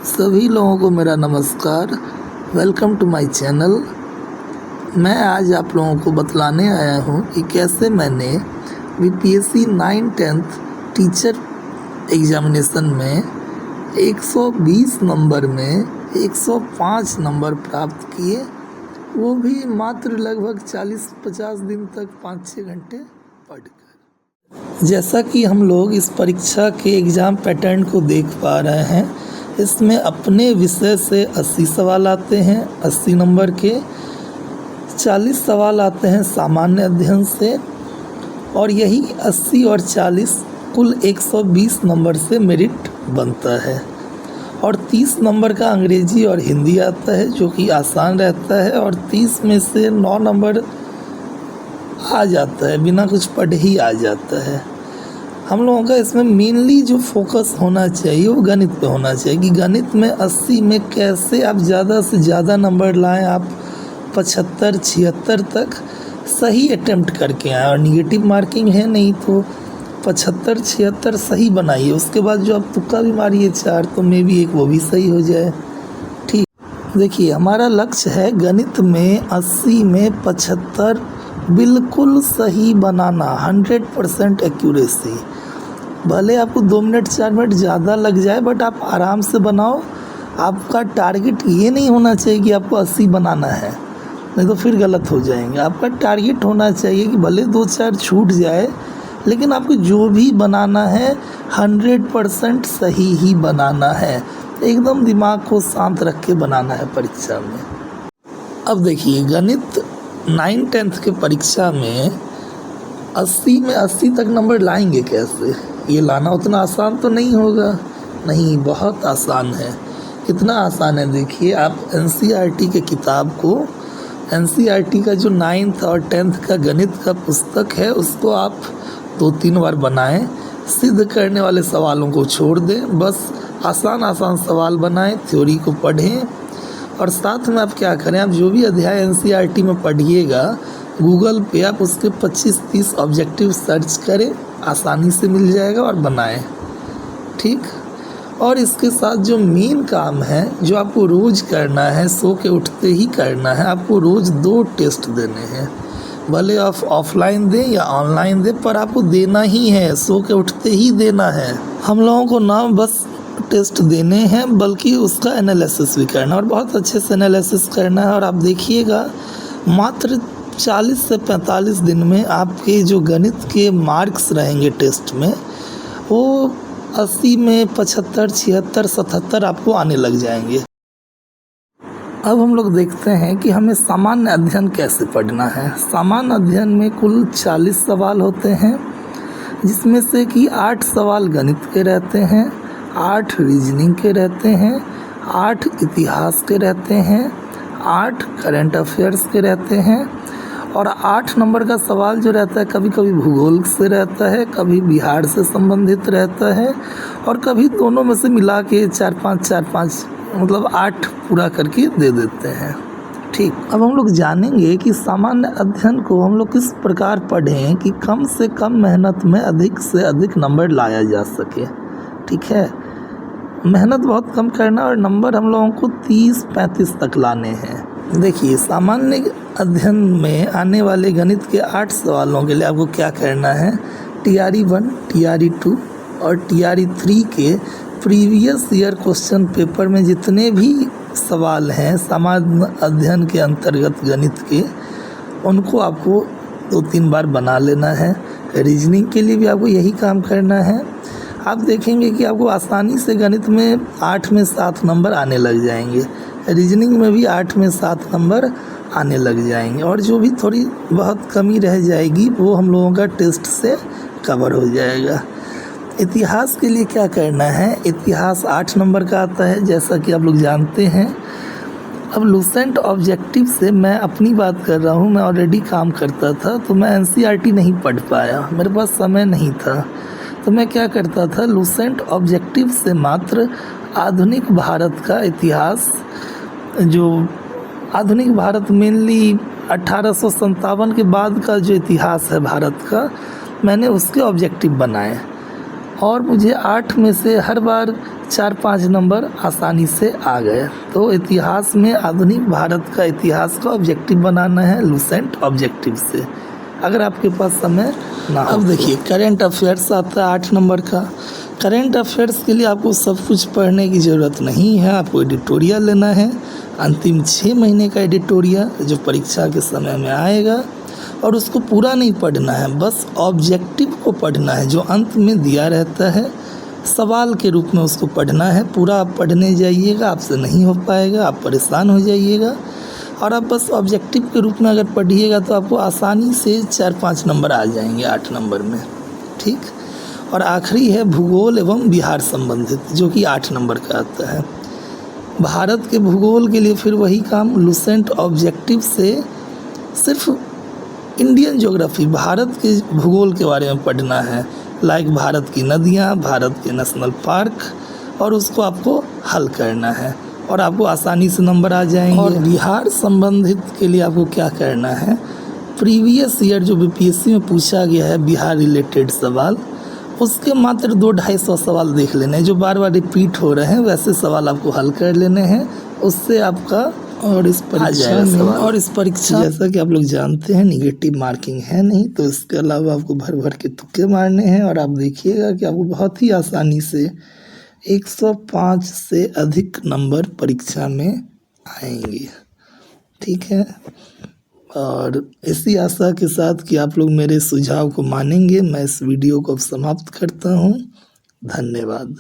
सभी लोगों को मेरा नमस्कार। Welcome to my channel. मैं आज आप लोगों को बतलाने आया हूँ कि कैसे मैंने बीपीएससी 9th टीचर एग्ज़ामिनेशन में 120 नंबर में 105 नंबर प्राप्त किए, वो भी मात्र लगभग 40-50 दिन तक 5-6 घंटे पढ़कर। जैसा कि हम लोग इस परीक्षा के एग्ज़ाम पैटर्न को देख पा रहे हैं, इसमें अपने विषय से 80 सवाल आते हैं 80 नंबर के, 40 सवाल आते हैं सामान्य अध्ययन से, और यही 80 और 40 कुल 120 नंबर से मेरिट बनता है। और 30 नंबर का अंग्रेजी और हिंदी आता है जो कि आसान रहता है, और 30 में से 9 नंबर आ जाता है, बिना कुछ पढ़े ही आ जाता है। हम लोगों का इसमें मेनली जो फोकस होना चाहिए वो गणित पे होना चाहिए कि गणित में 80 में कैसे आप ज़्यादा से ज़्यादा नंबर लाएं, आप 75-76 तक सही अटेम्प्ट करके आएँ। और निगेटिव मार्किंग है नहीं तो 75-76 सही बनाइए, उसके बाद जो आप तुक्का भी मारिए 4 तो मे भी एक वो भी सही हो जाए। ठीक, देखिए हमारा लक्ष्य है गणित में 80 में 75 बिल्कुल सही बनाना, 100% एक्यूरेसी। भले आपको 2 मिनट 4 मिनट ज़्यादा लग जाए, बट आप आराम से बनाओ। आपका टारगेट ये नहीं होना चाहिए कि आपको 80 बनाना है, नहीं तो फिर गलत हो जाएंगे। आपका टारगेट होना चाहिए कि भले 2-4 छूट जाए, लेकिन आपको जो भी बनाना है 100% सही ही बनाना है। एकदम दिमाग को शांत रख के बनाना है परीक्षा में। अब देखिए गणित 9th के परीक्षा में 80 में 80 तक नंबर लाएंगे कैसे? ये लाना उतना आसान तो नहीं होगा। नहीं, बहुत आसान है। कितना आसान है देखिए, आप एनसीईआरटी के किताब को, एनसीईआरटी का जो 9th और 10th का गणित का पुस्तक है उसको आप 2-3 बार बनाएं। सिद्ध करने वाले सवालों को छोड़ दें, बस आसान आसान सवाल बनाएं, थ्योरी को पढ़ें। और साथ में आप क्या करें, आप जो भी अध्याय एनसीईआरटी में पढ़िएगा, गूगल पे आप उसके 25-30 ऑब्जेक्टिव सर्च करें, आसानी से मिल जाएगा और बनाएं। ठीक, और इसके साथ जो मेन काम है, जो आपको रोज़ करना है, सो के उठते ही करना है, आपको रोज़ 2 टेस्ट देने हैं। भले आप ऑफलाइन दें या ऑनलाइन दें, पर आपको देना ही है, सो के उठते ही देना है। हम लोगों को ना बस टेस्ट देने हैं, बल्कि उसका एनालिसिस भी करना, और बहुत अच्छे से एनालिसिस करना है। और आप देखिएगा मात्र 40 से 45 दिन में आपके जो गणित के मार्क्स रहेंगे टेस्ट में, वो 80 में 75, 76, 77 आपको आने लग जाएंगे। अब हम लोग देखते हैं कि हमें सामान्य अध्ययन कैसे पढ़ना है। सामान्य अध्ययन में कुल 40 सवाल होते हैं, जिसमें से कि 8 सवाल गणित के रहते हैं, 8 रीजनिंग के रहते हैं, 8 इतिहास के रहते हैं, 8 करंट अफेयर्स के रहते हैं, और 8 नंबर का सवाल जो रहता है कभी कभी भूगोल से रहता है, कभी बिहार से संबंधित रहता है, और कभी दोनों में से मिला के 4-5 मतलब 8 पूरा करके दे देते हैं। ठीक, अब हम लोग जानेंगे कि सामान्य अध्ययन को हम लोग किस प्रकार पढ़ें कि कम से कम मेहनत में अधिक से अधिक नंबर लाया जा सके। ठीक है, मेहनत बहुत कम करना और नंबर हम लोगों को 30-35 तक लाने हैं। देखिए सामान्य अध्ययन में आने वाले गणित के 8 सवालों के लिए आपको क्या करना है, TRE 1, TRE 2 और TRE 3 के प्रीवियस ईयर क्वेश्चन पेपर में जितने भी सवाल हैं सामान्य अध्ययन के अंतर्गत गणित के, उनको आपको 2-3 बार बना लेना है। रीजनिंग के लिए भी आपको यही काम करना है। आप देखेंगे कि आपको आसानी से गणित में 8 में 7 नंबर आने लग जाएंगे, रीजनिंग में भी 8 में 7 नंबर आने लग जाएंगे, और जो भी थोड़ी बहुत कमी रह जाएगी वो हम लोगों का टेस्ट से कवर हो जाएगा। इतिहास के लिए क्या करना है, इतिहास 8 नंबर का आता है जैसा कि आप लोग जानते हैं। अब लूसेंट ऑब्जेक्टिव से मैं अपनी बात कर रहा हूँ, मैं ऑलरेडी काम करता था तो मैं एनसीईआरटी नहीं पढ़ पाया, मेरे पास समय नहीं था, तो मैं क्या करता था, लूसेंट ऑब्जेक्टिव से मात्र आधुनिक भारत का इतिहास, जो आधुनिक भारत मेनली 1857 के बाद का जो इतिहास है भारत का, मैंने उसके ऑब्जेक्टिव बनाए। और मुझे 8 में से हर बार 4-5 नंबर आसानी से आ गए। तो इतिहास में आधुनिक भारत का इतिहास का ऑब्जेक्टिव बनाना है लुसेंट ऑब्जेक्टिव से, अगर आपके पास समय ना हो। अब देखिए करेंट अफेयर्स आता है 8 नंबर का। करेंट अफेयर्स के लिए आपको सब कुछ पढ़ने की ज़रूरत नहीं है, आपको एडिटोरियल लेना है। अंतिम 6 महीने का एडिटोरियल जो परीक्षा के समय में आएगा, और उसको पूरा नहीं पढ़ना है, बस ऑब्जेक्टिव को पढ़ना है जो अंत में दिया रहता है। सवाल के रूप में उसको पढ़ना है। पूरा आप पढ़ने जाइएगा, आपसे नहीं हो पाएगा, आप परेशान हो जाइएगा। और आप बस ऑब्जेक्टिव के रूप में अगर पढ़िएगा तो आपको आसानी से 4-5 नंबर आ जाएंगे 8 नंबर में, ठीक। और आखिरी है भूगोल एवं बिहार संबंधित, जो कि 8 नंबर का आता है। भारत के भूगोल के लिए फिर वही काम, लुसेंट ऑब्जेक्टिव से सिर्फ इंडियन ज्योग्राफी, भारत के भूगोल के बारे में पढ़ना है, लाइक भारत की नदियाँ, भारत के नेशनल पार्क, और उसको आपको हल करना है और आपको आसानी से नंबर आ जाएंगे। और बिहार संबंधित के लिए आपको क्या करना है, प्रीवियस ईयर जो बीपीएससी में पूछा गया है बिहार रिलेटेड सवाल, उसके मात्र 200-250 सवाल देख लेने हैं जो बार बार रिपीट हो रहे हैं, वैसे सवाल आपको हल कर लेने हैं, उससे आपका और इस परीक्षा में, और इस परीक्षा जैसा कि आप लोग जानते हैं निगेटिव मार्किंग है नहीं, तो इसके अलावा आपको भर भर के तुक्के मारने हैं। और आप देखिएगा कि आपको बहुत ही आसानी से 105 से अधिक नंबर परीक्षा में आएंगे, ठीक है। और इसी आशा के साथ कि आप लोग मेरे सुझाव को मानेंगे, मैं इस वीडियो को अब समाप्त करता हूँ। धन्यवाद।